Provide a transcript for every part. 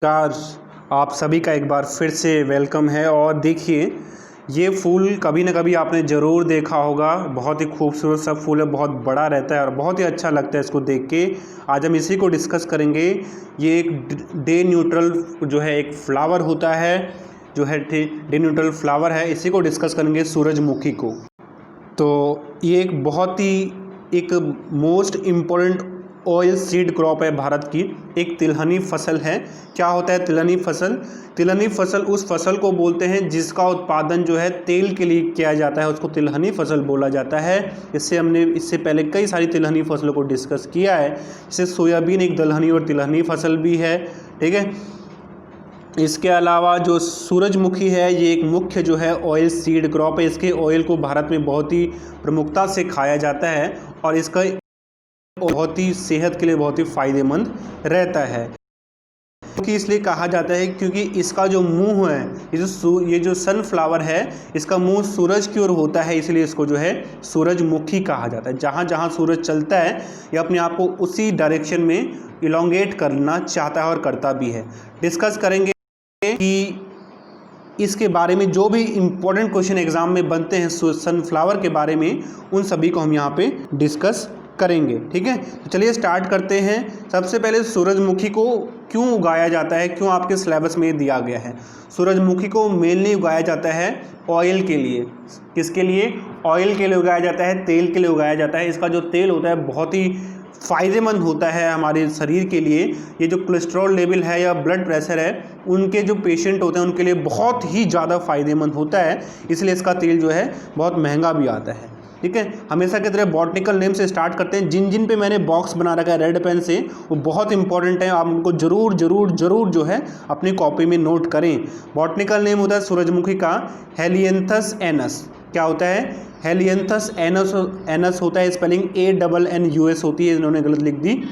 नमस्कार। आप सभी का एक बार फिर से वेलकम है। और देखिए, ये फूल कभी ना कभी आपने ज़रूर देखा होगा। बहुत ही खूबसूरत सा फूल है, बहुत बड़ा रहता है और बहुत ही अच्छा लगता है इसको देख के। आज हम इसी को डिस्कस करेंगे। ये एक डे न्यूट्रल जो है एक फ्लावर होता है, जो है डे न्यूट्रल फ्लावर है। इसी को डिस्कस करेंगे, सूरजमुखी को। तो ये एक बहुत ही एक most important oil seed crop है भारत की। एक तिलहनी फसल है। क्या होता है तिलहनी फसल? तिलहनी फसल उस फसल को बोलते हैं जिसका उत्पादन जो है तेल के लिए किया जाता है, उसको तिलहनी फसल बोला जाता है। हमने इससे पहले कई सारी तिलहनी फसलों को डिस्कस किया है। जैसे सोयाबीन एक दलहनी और तिलहनी फसल भी है, ठीक है। इसके अलावा जो सूरजमुखी है, ये एक मुख्य जो है ऑयल सीड क्रॉप है। इसके ऑयल को भारत में बहुत ही प्रमुखता से खाया जाता है और इसका बहुत ही सेहत के लिए बहुत ही फायदेमंद रहता है। क्योंकि इसलिए कहा जाता है क्योंकि इसका जो मुंह है, ये जो सनफ्लावर है, इसका मुंह सूरज की ओर होता है, इसलिए इसको जो है सूरजमुखी कहा जाता है। जहाँ जहाँ सूरज चलता है, ये अपने आप को उसी डायरेक्शन में इलोंगेट करना चाहता है और करता भी है। डिस्कस करेंगे कि इसके बारे में जो भी इम्पोर्टेंट क्वेश्चन एग्जाम में बनते हैं सनफ्लावर के बारे में, उन सभी को हम यहाँ पे डिस्कस करेंगे, ठीक है। तो चलिए स्टार्ट करते हैं। सबसे पहले सूरजमुखी को क्यों उगाया जाता है, क्यों आपके सिलेबस में दिया गया है। सूरजमुखी को मेनली उगाया जाता है ऑयल के लिए। किसके लिए? ऑयल के लिए उगाया जाता है, तेल के लिए उगाया जाता है। इसका जो तेल होता है बहुत ही फ़ायदेमंद होता है हमारे शरीर के लिए। ये जो कोलेस्ट्रॉल लेवल है या ब्लड प्रेशर है, उनके जो पेशेंट होते हैं उनके लिए बहुत ही ज़्यादा फ़ायदेमंद होता है। इसलिए इसका तेल जो है बहुत महंगा भी आता है, ठीक है। हमेशा की तरह बॉटनिकल नेम से स्टार्ट करते हैं। जिन जिन पे मैंने बॉक्स बना रखा है रेड पेन से, वो बहुत इंपॉर्टेंट है। आप उनको ज़रूर ज़रूर ज़रूर जो है अपनी कॉपी में नोट करें। बॉटनिकल नेम होता है सूरजमुखी का हेलियंथस एनस। क्या होता है? Helianthus anus. एनस होता है, स्पेलिंग ANNUS होती है, इन्होंने गलत लिख दी।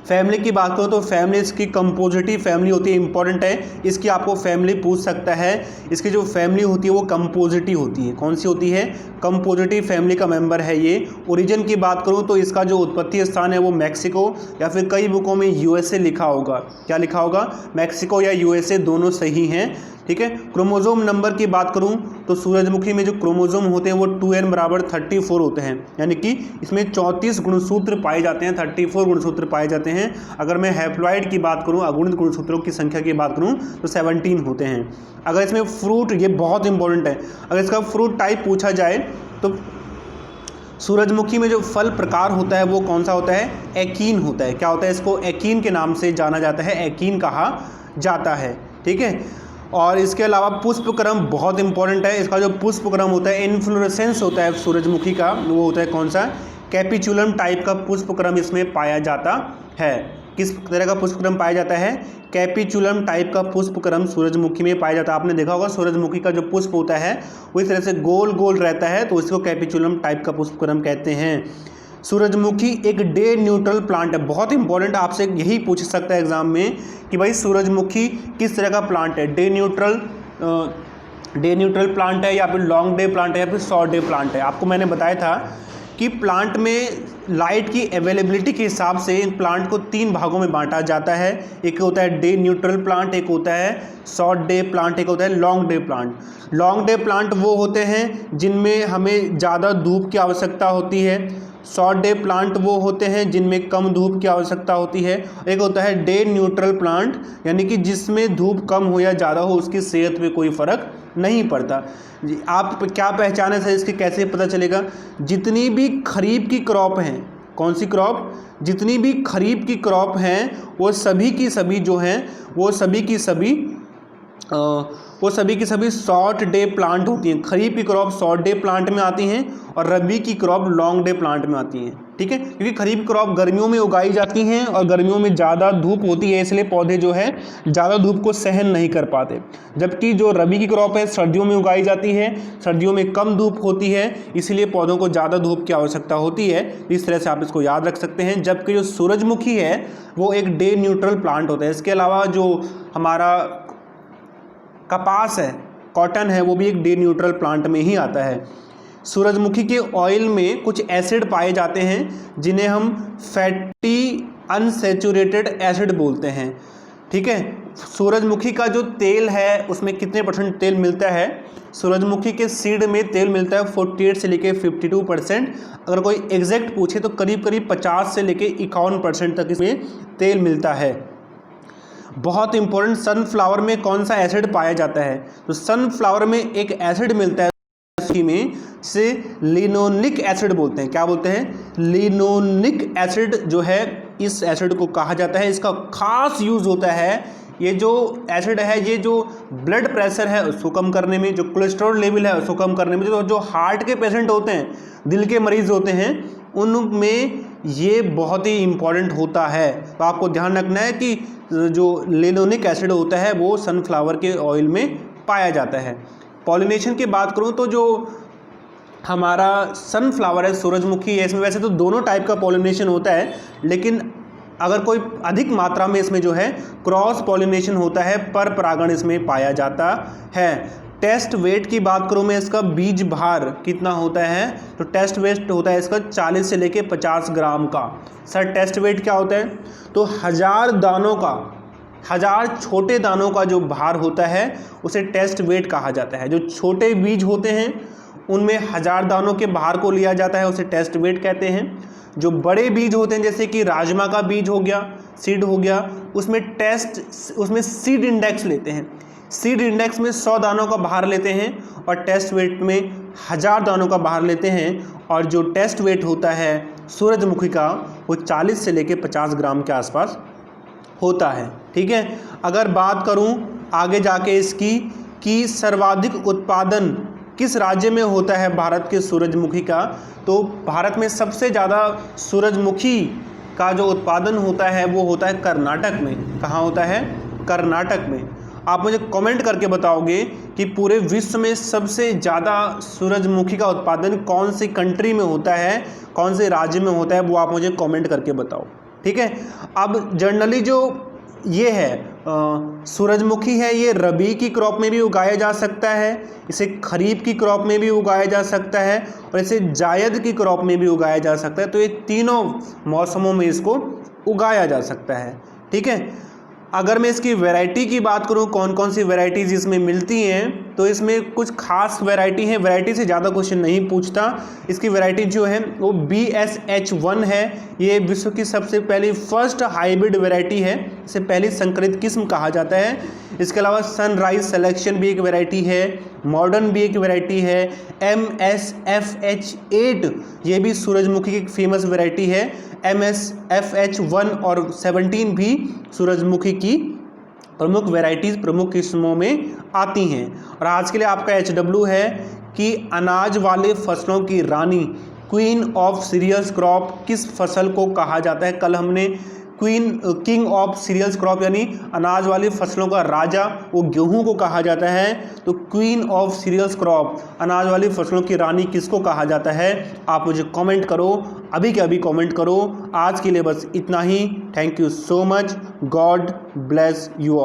फैमिली की बात करो तो फैमिली इसकी कंपोजिटिव फैमिली होती है, इंपॉर्टेंट है। इसकी आपको फैमिली पूछ सकता है। इसकी जो फैमिली होती है वो कंपोजिटिव होती है। कौन सी होती है? कंपोजिटिव फैमिली का मेंबर है ये। ओरिजिन की बात करूँ तो इसका जो उत्पत्ति स्थान है वो मैक्सिको, या फिर कई बुकों में USA लिखा होगा। क्या लिखा होगा? मैक्सिको या USA, दोनों सही हैं, ठीक है। क्रोमोजोम नंबर की बात करूं तो सूरजमुखी में जो क्रोमोजोम होते हैं वो 2n बराबर 34 होते हैं, यानी कि इसमें 34 गुणसूत्र पाए जाते हैं, 34 गुणसूत्र पाए जाते हैं। अगर मैं हैप्लॉइड की बात करूं, अगुणित गुणसूत्रों की संख्या की बात करूं तो 17 होते हैं। अगर इसमें फ्रूट, ये बहुत इंपॉर्टेंट है, अगर इसका फ्रूट टाइप पूछा जाए तो सूरजमुखी में जो फल प्रकार होता है वो कौन सा होता है? एकीन होता है। क्या होता है? इसको एकीन के नाम से जाना जाता है, एकीन कहा जाता है, ठीक है। और इसके अलावा पुष्पक्रम बहुत इंपॉर्टेंट है। इसका जो पुष्पक्रम होता है, इन्फ्लोरेसेंस होता है सूरजमुखी का, वो होता है कौन सा? कैपिचुलम टाइप का पुष्पक्रम इसमें पाया जाता है। किस तरह का पुष्पक्रम पाया जाता है? कैपिचुलम टाइप का पुष्पक्रम सूरजमुखी में पाया जाता है। आपने देखा होगा सूरजमुखी का जो पुष्प होता है वो इस तरह से गोल गोल रहता है, तो इसको कैपिचुलम टाइप का पुष्पक्रम कहते हैं। सूरजमुखी एक डे न्यूट्रल प्लांट है। बहुत इंपॉर्टेंट, आपसे यही पूछ सकता है एग्जाम में कि भाई सूरजमुखी किस तरह का प्लांट है? डे न्यूट्रल प्लांट है, या फिर लॉन्ग डे प्लांट है, या फिर शॉर्ट डे प्लांट है। आपको मैंने बताया था कि प्लांट में लाइट की अवेलेबिलिटी के हिसाब से इन प्लांट को 3 भागों में बांटा जाता है। एक होता है डे न्यूट्रल प्लांट, एक होता है शॉर्ट डे प्लांट, एक होता है long day plant. Long day plant वो होते हैं जिनमें हमें ज़्यादा धूप की आवश्यकता होती है। शॉर्ट डे प्लांट वो होते हैं जिनमें कम धूप की आवश्यकता होती है। एक होता है डे न्यूट्रल प्लांट, यानी कि जिसमें धूप कम हो या ज़्यादा हो उसकी सेहत पे कोई फ़र्क नहीं पड़ता। आप क्या पहचान है सर इसकी, कैसे पता चलेगा? जितनी भी खरीफ की क्रॉप हैं, कौन सी क्रॉप? जितनी भी खरीफ की क्रॉप हैं वो सभी की सभी जो हैं वो सभी की सभी शॉर्ट डे प्लांट होती हैं। खरीफ की क्रॉप शॉर्ट डे प्लांट में आती हैं और रबी की क्रॉप लॉन्ग डे प्लांट में आती हैं, ठीक है। क्योंकि खरीफ क्रॉप गर्मियों में उगाई जाती हैं और गर्मियों में ज़्यादा धूप होती है, इसलिए पौधे जो है ज़्यादा धूप को सहन नहीं कर पाते। जबकि जो रबी की क्रॉप है सर्दियों में उगाई जाती है, सर्दियों में कम धूप होती है, इसलिए पौधों को ज़्यादा धूप की आवश्यकता होती है। इस तरह से आप इसको याद रख सकते हैं। जबकि जो सूरजमुखी है वो एक डे न्यूट्रल प्लांट होता है। इसके अलावा जो हमारा कपास है, कॉटन है, वो भी एक डे न्यूट्रल प्लांट में ही आता है। सूरजमुखी के ऑयल में कुछ एसिड पाए जाते हैं जिन्हें हम फैटी अनसैचुरेटेड एसिड बोलते हैं। ठीक है। सूरजमुखी का जो तेल है उसमें कितने % तेल मिलता है? सूरजमुखी के सीड में तेल मिलता है 48 से लेके 52%। अगर कोई एग्जैक्ट पूछे तो करीब करीब 50 से लेके 51% तक इसमें तेल मिलता है। बहुत इंपॉर्टेंट, सनफ्लावर में कौन सा एसिड पाया जाता है? तो सनफ्लावर में एक एसिड मिलता है में से लिनोनिक एसिड बोलते हैं। क्या बोलते हैं? लिनोनिक एसिड जो है, इस एसिड को कहा जाता है। इसका खास यूज होता है, ये जो एसिड है ये जो ब्लड प्रेशर है उसको कम करने में, जो कोलेस्ट्रॉल लेवल है उसको कम करने में, जो हार्ट के पेशेंट होते हैं, दिल के मरीज होते हैं, उनमें ये बहुत ही इंपॉर्टेंट होता है। तो आपको ध्यान रखना है कि जो लिनोनिक एसिड होता है वो सनफ्लावर के ऑयल में पाया जाता है। पॉलिनेशन की बात करूं तो जो हमारा सनफ्लावर है, सूरजमुखी है, इसमें वैसे तो दोनों टाइप का पॉलिनेशन होता है, लेकिन अगर कोई अधिक मात्रा में इसमें जो है क्रॉस पॉलिनेशन होता है, पर परागण इसमें पाया जाता है। टेस्ट वेट की बात करूं मैं, इसका बीज भार कितना होता है? तो टेस्ट वेट होता है इसका 40 से लेके 50 ग्राम का। सर टेस्ट वेट क्या होता है? तो 1000 दानों का, 1000 छोटे दानों का जो भार होता है उसे टेस्ट वेट कहा जाता है। जो छोटे बीज होते हैं उनमें 1000 दानों के भार को लिया जाता है, उसे टेस्ट वेट कहते हैं। जो बड़े बीज होते हैं जैसे कि राजमा का बीज हो गया, सीड हो गया, उसमें सीड इंडेक्स लेते हैं। सीड इंडेक्स में 100 दानों का भार लेते हैं और टेस्ट वेट में 1000 दानों का भार लेते हैं। और जो टेस्ट वेट होता है सूरजमुखी का वो 40 से लेके 50 ग्राम के आसपास होता है। ठीक है। अगर बात करूं आगे जाके इसकी कि सर्वाधिक उत्पादन किस राज्य में होता है भारत के सूरजमुखी का, तो भारत में सबसे ज़्यादा सूरजमुखी का जो उत्पादन होता है वो होता है कर्नाटक में। कहाँ होता है? कर्नाटक में। आप मुझे कमेंट करके बताओगे कि पूरे विश्व में सबसे ज़्यादा सूरजमुखी का उत्पादन कौन सी कंट्री में होता है, कौन से राज्य में होता है, वो आप मुझे कमेंट करके बताओ। ठीक है। अब जनरली जो ये है सूरजमुखी है, ये रबी की क्रॉप में भी उगाया जा सकता है, इसे खरीफ की क्रॉप में भी उगाया जा सकता है और इसे जायद की क्रॉप में भी उगाया जा सकता है। तो ये तीनों मौसमों में इसको उगाया जा सकता है। ठीक है। अगर मैं इसकी वैरायटी की बात करूं, कौन कौन सी वैरायटीज़ इसमें मिलती हैं, तो इसमें कुछ खास वैरायटी है। वैरायटी से ज़्यादा क्वेश्चन नहीं पूछता। इसकी वैरायटी जो है वो BSH1 है। ये विश्व की सबसे पहली फर्स्ट हाइब्रिड वैरायटी है, इसे पहली संकरित किस्म कहा जाता है। इसके अलावा सनराइज सिलेक्शन भी एक वैरायटी है, मॉडर्न भी एक वैरायटी है, MSFH8 ये भी सूरजमुखी की एक फेमस वैरायटी है। MSFH1 और 17 भी सूरजमुखी की प्रमुख वैरायटीज़, प्रमुख किस्मों में आती हैं। और आज के लिए आपका HW है कि अनाज वाले फसलों की रानी, क्वीन ऑफ सीरियल्स क्रॉप किस फसल को कहा जाता है? कल हमने किंग ऑफ सीरियल्स क्रॉप यानी अनाज वाली फसलों का राजा वो गेहूं को कहा जाता है। तो क्वीन ऑफ सीरियल्स क्रॉप, अनाज वाली फसलों की रानी किसको कहा जाता है? आप मुझे कमेंट करो, अभी के अभी कमेंट करो। आज के लिए बस इतना ही। Thank you so much. God bless you all.